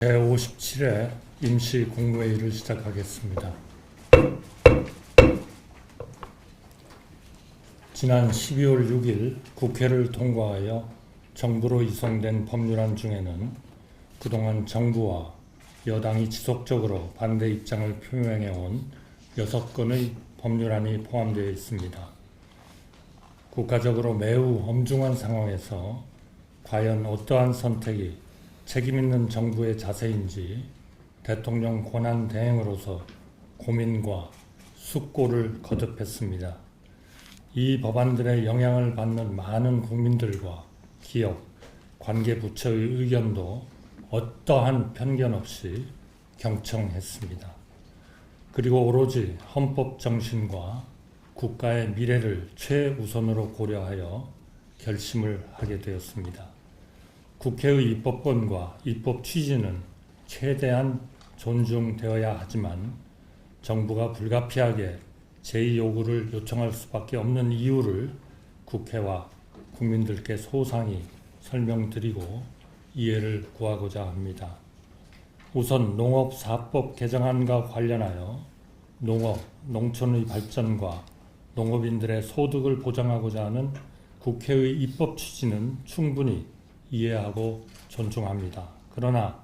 제57회 임시 국무회의를 시작하겠습니다. 지난 12월 6일 국회를 통과하여 정부로 이송된 법률안 중에는 그동안 정부와 여당이 지속적으로 반대 입장을 표명해온 6건의 법률안이 포함되어 있습니다. 국가적으로 매우 엄중한 상황에서 과연 어떠한 선택이 책임있는 정부의 자세인지 대통령 권한 대행으로서 고민과 숙고를 거듭했습니다. 이 법안들의 영향을 받는 많은 국민들과 기업, 관계부처의 의견도 어떠한 편견 없이 경청했습니다. 그리고 오로지 헌법 정신과 국가의 미래를 최우선으로 고려하여 결심을 하게 되었습니다. 국회의 입법권과 입법 취지는 최대한 존중되어야 하지만 정부가 불가피하게 제2요구를 요청할 수밖에 없는 이유를 국회와 국민들께 소상히 설명드리고 이해를 구하고자 합니다. 우선 농업사법 개정안과 관련하여 농업, 농촌의 발전과 농업인들의 소득을 보장하고자 하는 국회의 입법 취지는 충분히 이해하고 존중합니다. 그러나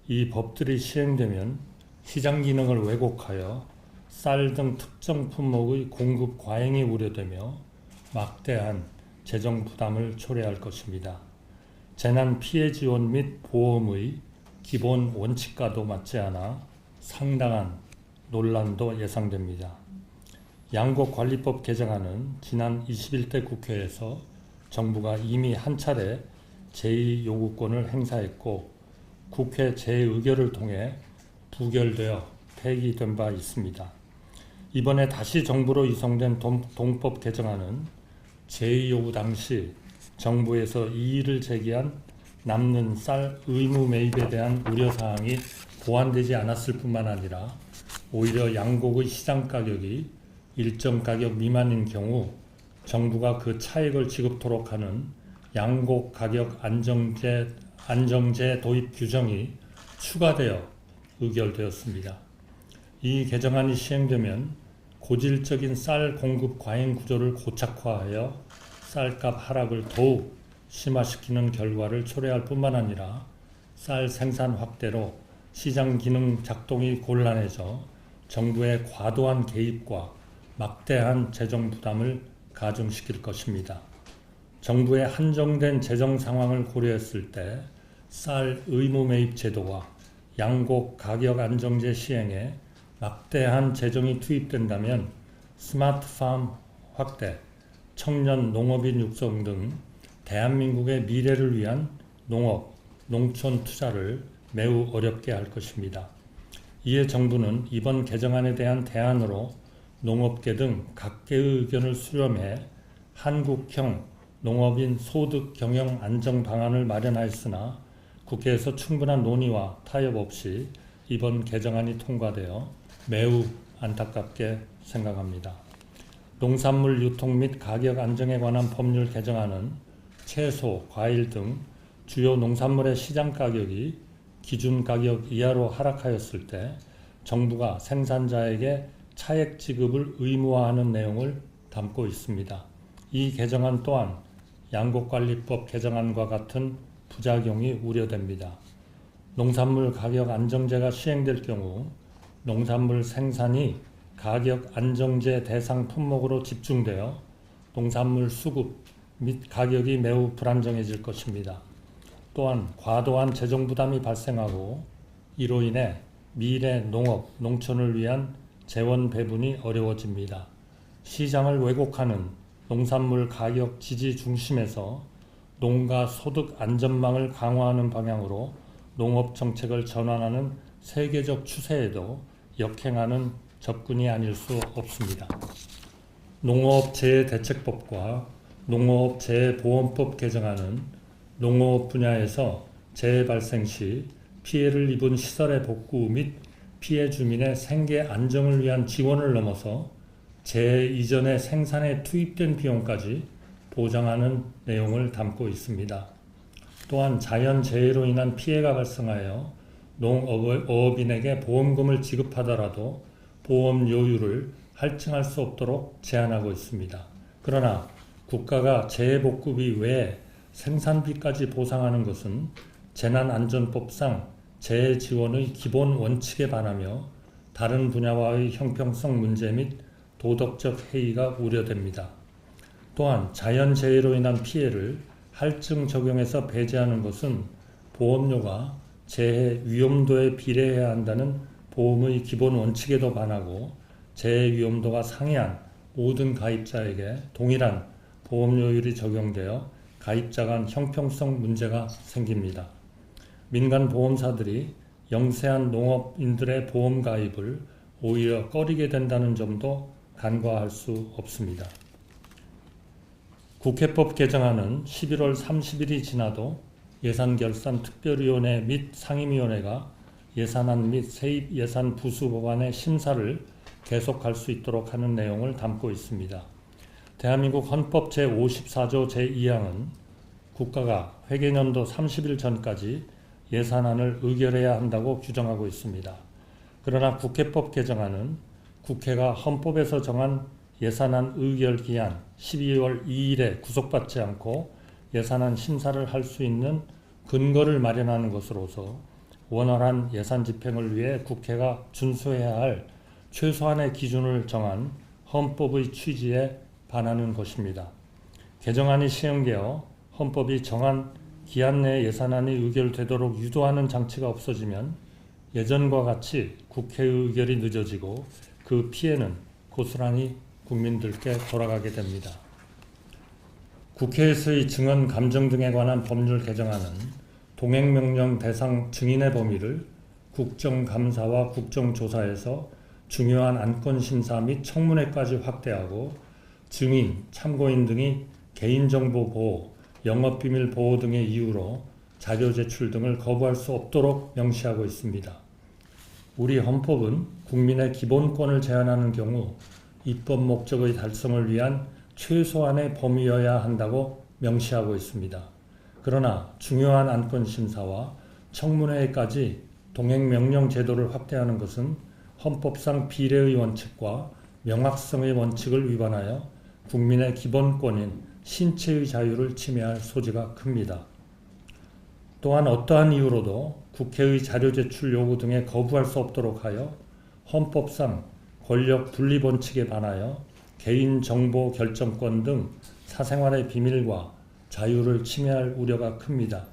이 법들이 시행되면 시장 기능을 왜곡하여 쌀 등 특정 품목의 공급 과잉이 우려되며 막대한 재정 부담을 초래할 것입니다. 재난 피해 지원 및 보험의 기본 원칙과도 맞지 않아 상당한 논란도 예상됩니다. 양곡관리법 개정안은 지난 21대 국회에서 정부가 이미 한 차례 제2요구권을 행사했고 국회 재의결을 통해 부결되어 폐기된 바 있습니다. 이번에 다시 정부로 이송된 동법 개정안은 제2요구 당시 정부에서 이의를 제기한 남는 쌀 의무 매입에 대한 우려사항이 보완되지 않았을 뿐만 아니라 오히려 양곡의 시장가격이 일정 가격 미만인 경우 정부가 그 차익을 지급토록 하는 양곡 가격 안정제 도입 규정이 추가되어 의결되었습니다. 이 개정안이 시행되면 고질적인 쌀 공급 과잉 구조를 고착화하여 쌀값 하락을 더욱 심화시키는 결과를 초래할 뿐만 아니라 쌀 생산 확대로 시장 기능 작동이 곤란해져 정부의 과도한 개입과 막대한 재정 부담을 가중시킬 것입니다. 정부의 한정된 재정 상황을 고려했을 때 쌀 의무 매입 제도와 양곡 가격 안정제 시행에 막대한 재정이 투입된다면 스마트팜 확대, 청년 농업인 육성 등 대한민국의 미래를 위한 농업, 농촌 투자를 매우 어렵게 할 것입니다. 이에 정부는 이번 개정안에 대한 대안으로 농업계 등 각계의 의견을 수렴해 한국형 농업인 소득 경영 안정 방안을 마련하였으나 국회에서 충분한 논의와 타협 없이 이번 개정안이 통과되어 매우 안타깝게 생각합니다. 농산물 유통 및 가격 안정에 관한 법률 개정안은 채소, 과일 등 주요 농산물의 시장 가격이 기준 가격 이하로 하락하였을 때 정부가 생산자에게 차액 지급을 의무화하는 내용을 담고 있습니다. 이 개정안 또한 양곡관리법 개정안과 같은 부작용이 우려됩니다. 농산물 가격 안정제가 시행될 경우 농산물 생산이 가격 안정제 대상 품목으로 집중되어 농산물 수급 및 가격이 매우 불안정해질 것입니다. 또한 과도한 재정 부담이 발생하고 이로 인해 미래 농업, 농촌을 위한 재원 배분이 어려워집니다. 시장을 왜곡하는 농산물 가격 지지 중심에서 농가 소득 안전망을 강화하는 방향으로 농업 정책을 전환하는 세계적 추세에도 역행하는 접근이 아닐 수 없습니다. 농업재해대책법과 농업재해보험법 개정안은 농업 분야에서 재해 발생 시 피해를 입은 시설의 복구 및 피해 주민의 생계 안정을 위한 지원을 넘어서 재해 이전의 생산에 투입된 비용까지 보장하는 내용을 담고 있습니다. 또한 자연재해로 인한 피해가 발생하여 농업인에게 보험금을 지급하더라도 보험료율을 할증할 수 없도록 제한하고 있습니다. 그러나 국가가 재해복구비 외에 생산비까지 보상하는 것은 재난안전법상 재해지원의 기본 원칙에 반하며 다른 분야와의 형평성 문제 및 도덕적 해이가 우려됩니다. 또한 자연재해로 인한 피해를 할증 적용해서 배제하는 것은 보험료가 재해 위험도에 비례해야 한다는 보험의 기본 원칙에도 반하고 재해 위험도가 상이한 모든 가입자에게 동일한 보험료율이 적용되어 가입자 간 형평성 문제가 생깁니다. 민간 보험사들이 영세한 농업인들의 보험 가입을 오히려 꺼리게 된다는 점도 간과할 수 없습니다. 국회법 개정안은 11월 30일이 지나도 예산결산특별위원회 및 상임위원회가 예산안 및 세입예산 부수 법안의 심사를 계속할 수 있도록 하는 내용을 담고 있습니다. 대한민국 헌법 제54조 제2항은 국가가 회계년도 30일 전까지 예산안을 의결해야 한다고 규정하고 있습니다. 그러나 국회법 개정안은 국회가 헌법에서 정한 예산안 의결 기한 12월 2일에 구속받지 않고 예산안 심사를 할 수 있는 근거를 마련하는 것으로서 원활한 예산 집행을 위해 국회가 준수해야 할 최소한의 기준을 정한 헌법의 취지에 반하는 것입니다. 개정안이 시행되어 헌법이 정한 기한 내에 예산안이 의결되도록 유도하는 장치가 없어지면 예전과 같이 국회의 의결이 늦어지고 그 피해는 고스란히 국민들께 돌아가게 됩니다. 국회에서의 증언 감정 등에 관한 법률 개정안은 동행명령 대상 증인의 범위를 국정감사와 국정조사에서 중요한 안건심사 및 청문회까지 확대하고 증인, 참고인 등이 개인정보 보호, 영업비밀 보호 등의 이유로 자료 제출 등을 거부할 수 없도록 명시하고 있습니다. 우리 헌법은 국민의 기본권을 제한하는 경우 입법 목적의 달성을 위한 최소한의 범위여야 한다고 명시하고 있습니다. 그러나 중요한 안건 심사와 청문회까지 동행명령 제도를 확대하는 것은 헌법상 비례의 원칙과 명확성의 원칙을 위반하여 국민의 기본권인 신체의 자유를 침해할 소지가 큽니다. 또한 어떠한 이유로도 국회의 자료 제출 요구 등에 거부할 수 없도록 하여 헌법상 권력 분리 원칙에 반하여 개인정보 결정권 등 사생활의 비밀과 자유를 침해할 우려가 큽니다.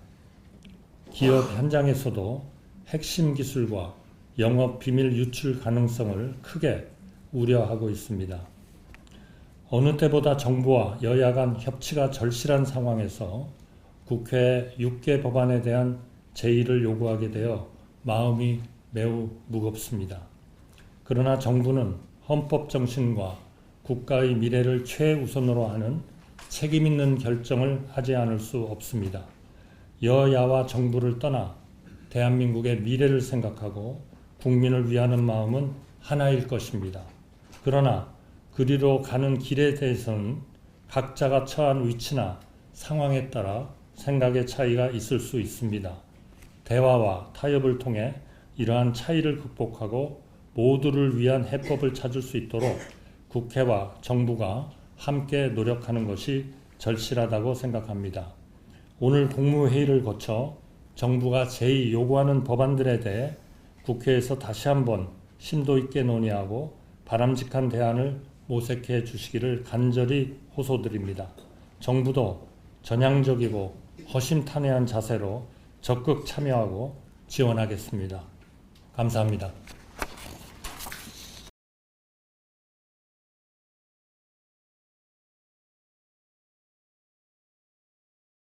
기업 현장에서도 핵심 기술과 영업 비밀 유출 가능성을 크게 우려하고 있습니다. 어느 때보다 정부와 여야 간 협치가 절실한 상황에서 국회 6개 법안에 대한 제의를 요구하게 되어 마음이 매우 무겁습니다. 그러나 정부는 헌법 정신과 국가의 미래를 최우선으로 하는 책임 있는 결정을 하지 않을 수 없습니다. 여야와 정부를 떠나 대한민국의 미래를 생각하고 국민을 위하는 마음은 하나일 것입니다. 그러나 그리로 가는 길에 대해서는 각자가 처한 위치나 상황에 따라 생각의 차이가 있을 수 있습니다. 대화와 타협을 통해 이러한 차이를 극복하고 모두를 위한 해법을 찾을 수 있도록 국회와 정부가 함께 노력하는 것이 절실하다고 생각합니다. 오늘 국무회의를 거쳐 정부가 제의 요구하는 법안들에 대해 국회에서 다시 한번 심도 있게 논의하고 바람직한 대안을 모색해 주시기를 간절히 호소드립니다. 정부도 전향적이고 허심탄회한 자세로 적극 참여하고 지원하겠습니다. 감사합니다.